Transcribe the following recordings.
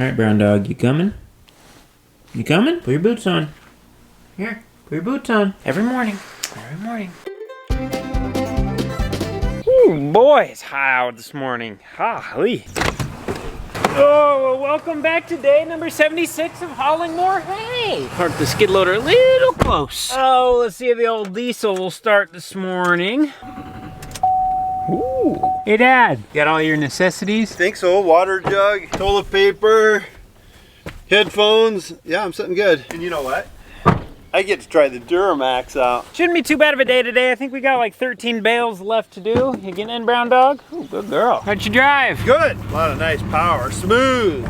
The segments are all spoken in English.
right, brown dog, you coming? You coming? Put your boots on. Here, put your boots on. Every morning. Every morning. Ooh, boy, it's hot out this morning. Golly. Oh, well, welcome back to day number 76 of hauling more hay. Park the skid loader a little close. Oh, let's see if the old diesel will start this morning. Ooh. Hey, Dad, got all your necessities? Think so. Water jug, toilet paper, headphones. Yeah, I'm sitting good. And you know what? I get to try the Duramax out. Shouldn't be too bad of a day today. I think we got like 13 bales left to do. You getting in, brown dog? Ooh, good girl. How'd you drive? Good. A lot of nice power. Smooth.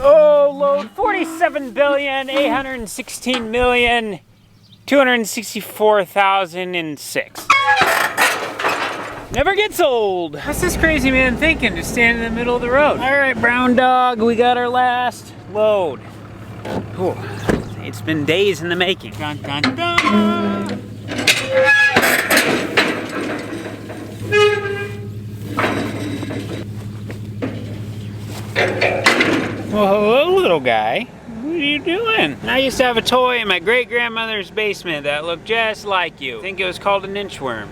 Oh, load 47,816,264,006. Never gets old. What's this crazy man thinking? Just standing in the middle of the road. All right, brown dog, we got our last load. Ooh, it's been days in the making. Dun, dun, dun. Well, hello, little guy. What are you doing? I used to have a toy in my great-grandmother's basement that looked just like you. I think it was called an inchworm.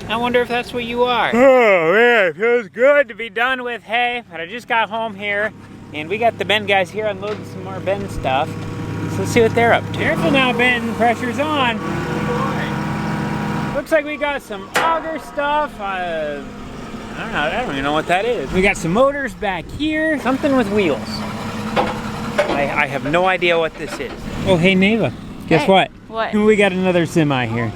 I wonder if that's what you are. Oh, man, it feels good to be done with hay. But I just got home here, and we got the Ben guys here unloading some more Ben stuff. So let's see what they're up to. Careful now, Ben. Pressure's on. Looks like we got some auger stuff. I don't even know what that is. We got some motors back here. Something with wheels. I have no idea what this is. Oh, hey, Neva. Guess Hey, what? what? We got another semi here.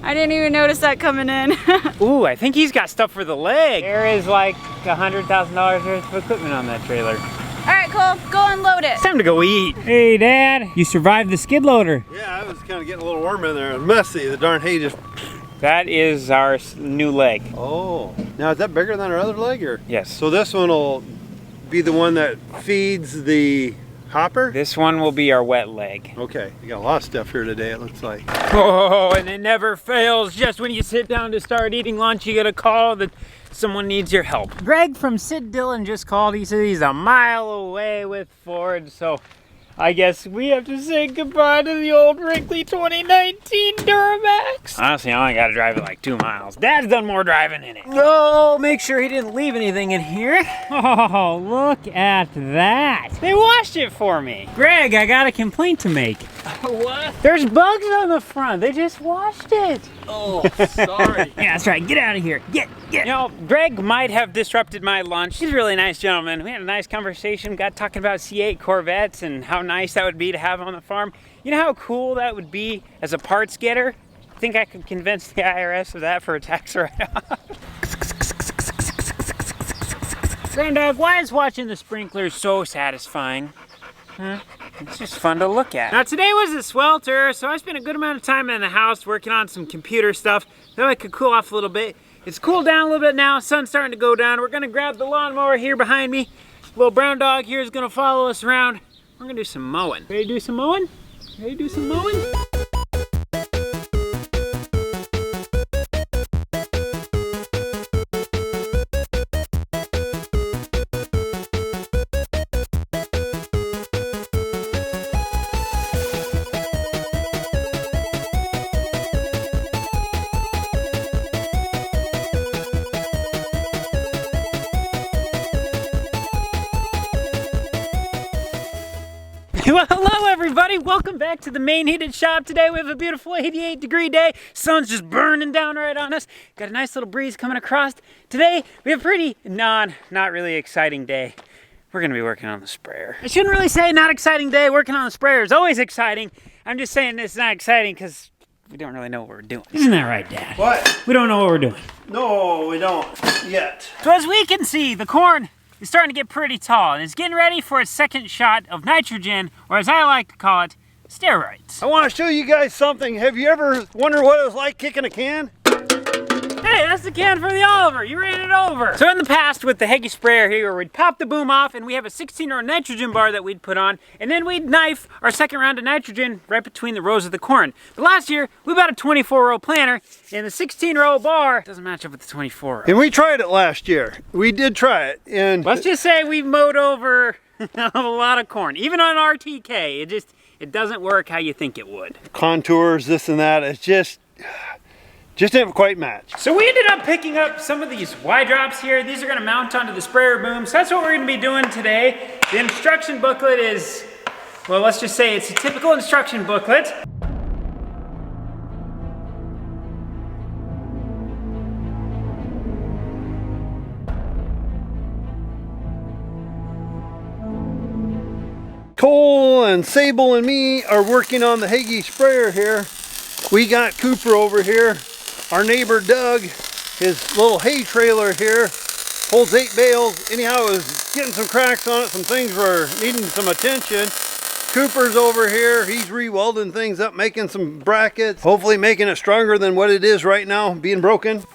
I didn't even notice that coming in. Ooh, I think he's got stuff for the leg. There is like $100,000 worth of equipment on that trailer. All right, Cole, go unload it. It's time to go eat. Hey, Dad, you survived the skid loader. Yeah, I was kind of getting a little warm in there. It was messy. The darn hay just... That is our new leg. Oh. Now, is that bigger than our other leg, or? Yes. So this one will be the one that feeds the hopper? This one will be our wet leg. Okay. You got a lot of stuff here today, it looks like. Oh, and it never fails. Just when you sit down to start eating lunch, you get a call that someone needs your help. Greg from Sid Dillon just called. He said he's a mile away with Ford, so I guess we have to say goodbye to the old wrinkly 2019 Duramax. Honestly, I only got to drive it like 2 miles. Dad's done more driving in it. No, make sure he didn't leave anything in here. Oh, look at that. They washed it for me. Greg, I got a complaint to make. What? There's bugs on the front. They just washed it. Oh, sorry. Yeah, that's right. Get out of here. Get. You know, Greg might have disrupted my lunch. He's a really nice gentleman. We had a nice conversation. Got talking about C8 Corvettes and how nice that would be to have on the farm. You know how cool that would be as a parts getter? I think I could convince the IRS of that for a tax write-off. Granddog, why is watching the sprinklers so satisfying? Huh? It's just fun to look at. Now today was a swelter, so I spent a good amount of time in the house working on some computer stuff. Thought I could cool off a little bit. It's cooled down a little bit now, sun's starting to go down. We're gonna grab the lawnmower here behind me. Little brown dog here is gonna follow us around. We're gonna do some mowing. Ready to do some mowing? Ready to do some mowing? Well, hello everybody, welcome back to the main heated shop. Today we have a beautiful 88-degree day. Sun's just burning down right on us. Got a nice little breeze coming across. Today we have a pretty, not really exciting day. We're gonna be working on the sprayer. I shouldn't really say not exciting day. Working on the sprayer is always exciting. I'm just saying it's not exciting because we don't really know what we're doing. Isn't that right, Dad? What? We don't know what we're doing. No, we don't yet. So as we can see, the corn is starting to get pretty tall, and it's getting ready for its second shot of nitrogen, or as I like to call it, steroids. I want to show you guys something. Have you ever wondered what it was like kicking a can? It Hey, that's the can for the Oliver. You ran it over. So in the past with the Heggie sprayer here, we'd pop the boom off and we have a 16-row nitrogen bar that we'd put on, and then we'd knife our second round of nitrogen right between the rows of the corn. But last year, we bought a 24-row planter, and the 16-row bar doesn't match up with the 24-row. And we tried it last year. We did try it, and let's just say we mowed over a lot of corn. Even on RTK, it doesn't work how you think it would. Contours, this and that, it's just didn't quite match. So we ended up picking up some of these Y drops here. These are gonna mount onto the sprayer boom. So that's what we're gonna be doing today. The instruction booklet is, well, let's just say it's a typical instruction booklet. Cole and Sable and me are working on the Heggie sprayer here. We got Cooper over here. Our neighbor Doug, his little hay trailer here, holds 8 bales. Anyhow, it was getting some cracks on it. Some things were needing some attention. Cooper's over here. He's re-welding things up, making some brackets, hopefully making it stronger than what it is right now, being broken.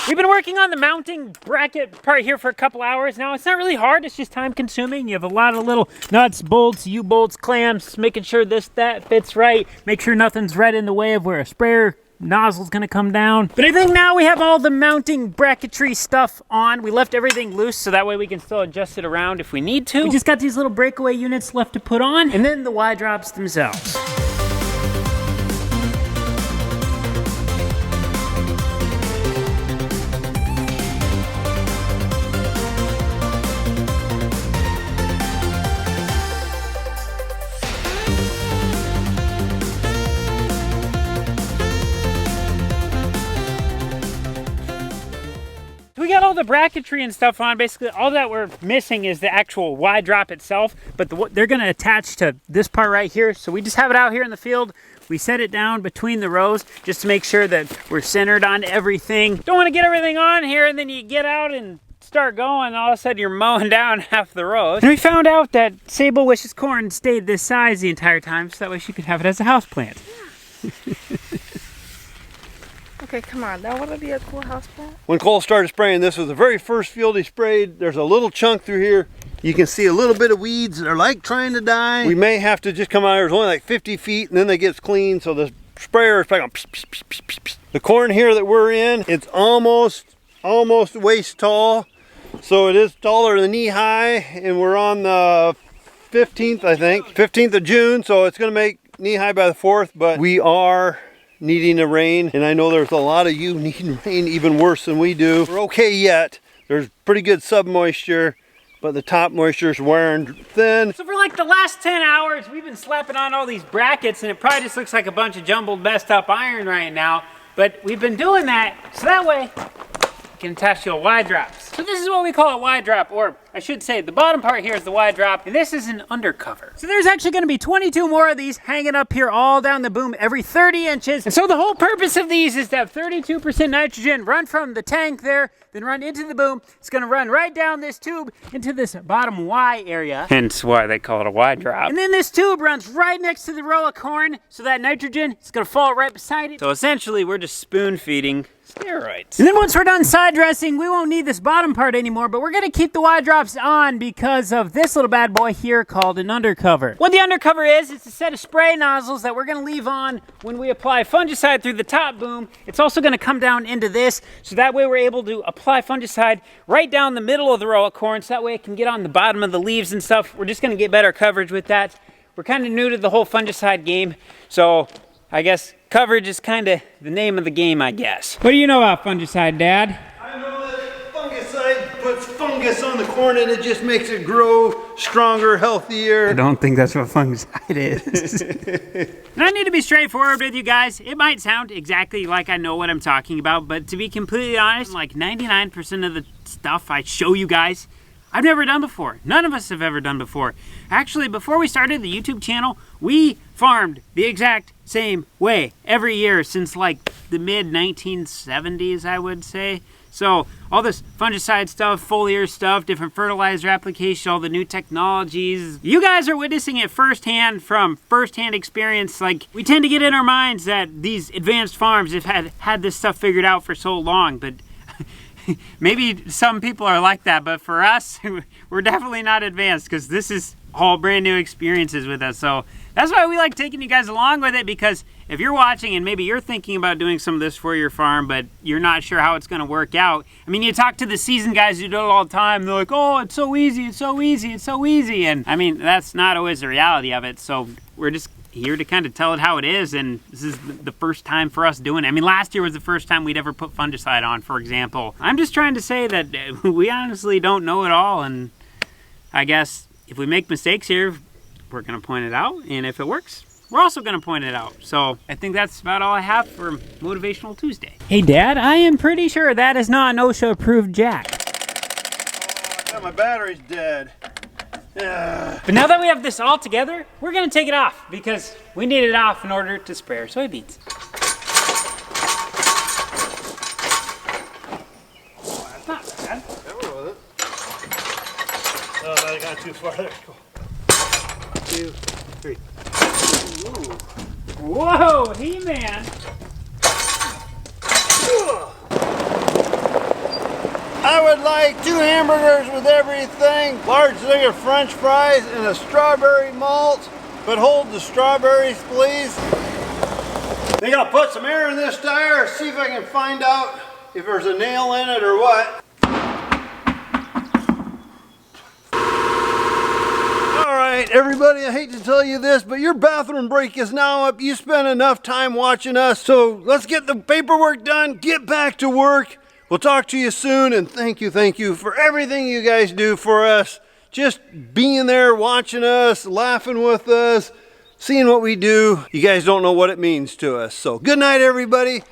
We've been working on the mounting bracket part here for a couple hours now. It's not really hard, it's just time consuming. You have a lot of little nuts, bolts, U-bolts, clamps, making sure that fits right. Make sure nothing's right in the way of where a sprayer nozzle's gonna come down. But I think now we have all the mounting bracketry stuff on. We left everything loose so that way we can still adjust it around if we need to. We just got these little breakaway units left to put on, and then the Y drops themselves. We got all the bracketry and stuff on. Basically, all that we're missing is the actual Y drop itself, but they're gonna attach to this part right here. So we just have it out here in the field. We set it down between the rows just to make sure that we're centered on everything. Don't wanna get everything on here and then you get out and start going, all of a sudden you're mowing down half the rows. And we found out that Sable wishes corn stayed this size the entire time, so that way she could have it as a houseplant. Yeah. Okay, come on, that would be a cool houseplant. When Cole started spraying, this was the very first field he sprayed. There's a little chunk through here. You can see a little bit of weeds that are like trying to die. We may have to just come out here. It's only like 50 feet and then they get clean. So the sprayer is probably going pss, pss, pss, pss, pss. The corn here that we're in, it's almost waist tall. So it is taller than knee high, and we're on the 15th, I think, 15th of June. So it's gonna make knee high by the 4th, but we are needing a rain, and I know there's a lot of you needing rain even worse than we do. We're okay yet. There's pretty good sub-moisture, but the top moisture is wearing thin. So for like the last 10 hours, we've been slapping on all these brackets, and it probably just looks like a bunch of jumbled, messed up iron right now, but we've been doing that, so that way we can attach to a Y drops. So this is what we call a Y drop, or I should say the bottom part here is the Y drop, and this is an undercover. So there's actually gonna be 22 more of these hanging up here all down the boom every 30 inches. And so the whole purpose of these is to have 32% nitrogen run from the tank there, then run into the boom. It's gonna run right down this tube into this bottom Y area. Hence why they call it a Y drop. And then this tube runs right next to the row of corn, so that nitrogen is gonna fall right beside it. So essentially we're just spoon feeding steroids. And then once we're done side dressing, we won't need this bottom part anymore, but we're gonna keep the Y drops gloves on because of this little bad boy here called an undercover. What the undercover is, it's a set of spray nozzles that we're gonna leave on when we apply fungicide through the top boom. It's also gonna come down into this, so that way we're able to apply fungicide right down the middle of the row of corn, so that way it can get on the bottom of the leaves and stuff. We're just gonna get better coverage with that. We're kind of new to the whole fungicide game, so I guess coverage is kind of the name of the game, I guess. What do you know about fungicide, Dad? I know that fungicide puts fungus on the corn and it just makes it grow stronger, healthier. I don't think that's what fungicide is. And I need to be straightforward with you guys. It might sound exactly like I know what I'm talking about, but to be completely honest, like 99% of the stuff I show you guys, I've never done before. None of us have ever done before. Actually, before we started the YouTube channel, we farmed the exact same way every year since like the mid 1970s, I would say. So all this fungicide stuff, foliar stuff, different fertilizer application, all the new technologies. You guys are witnessing it firsthand from firsthand experience. Like, we tend to get in our minds that these advanced farms have had this stuff figured out for so long, but maybe some people are like that, but for us, we're definitely not advanced because this is all brand new experiences with us. So that's why we like taking you guys along with it, because if you're watching and maybe you're thinking about doing some of this for your farm, but you're not sure how it's going to work out. I mean, you talk to the seasoned guys who do it all the time. They're like, oh, it's so easy, it's so easy, it's so easy. And I mean, that's not always the reality of it. So we're just here to kind of tell it how it is, and this is the first time for us doing it. I mean, last year was the first time we'd ever put fungicide on, for example. I'm just trying to say that we honestly don't know it all, and I guess if we make mistakes here, we're gonna point it out, and if it works, we're also gonna point it out. So I think that's about all I have for Motivational Tuesday. Hey Dad, I am pretty sure that is not an OSHA approved jack. Oh, my battery's dead. But now that we have this all together, we're gonna take it off because we need it off in order to spray our soybeans. Oh, that's not bad. That was it. Oh, I got too far. There. Cool. 2, 3. Ooh. Whoa, He-Man. I would like 2 hamburgers with everything, large thing of french fries, and a strawberry malt. But hold the strawberries, please. I think I'll put some air in this tire, see if I can find out if there's a nail in it or what. Alright, everybody, I hate to tell you this, but your bathroom break is now up. You spent enough time watching us, so let's get the paperwork done, get back to work. We'll talk to you soon, and thank you for everything you guys do for us. Just being there, watching us, laughing with us, seeing what we do. You guys don't know what it means to us. So good night, everybody.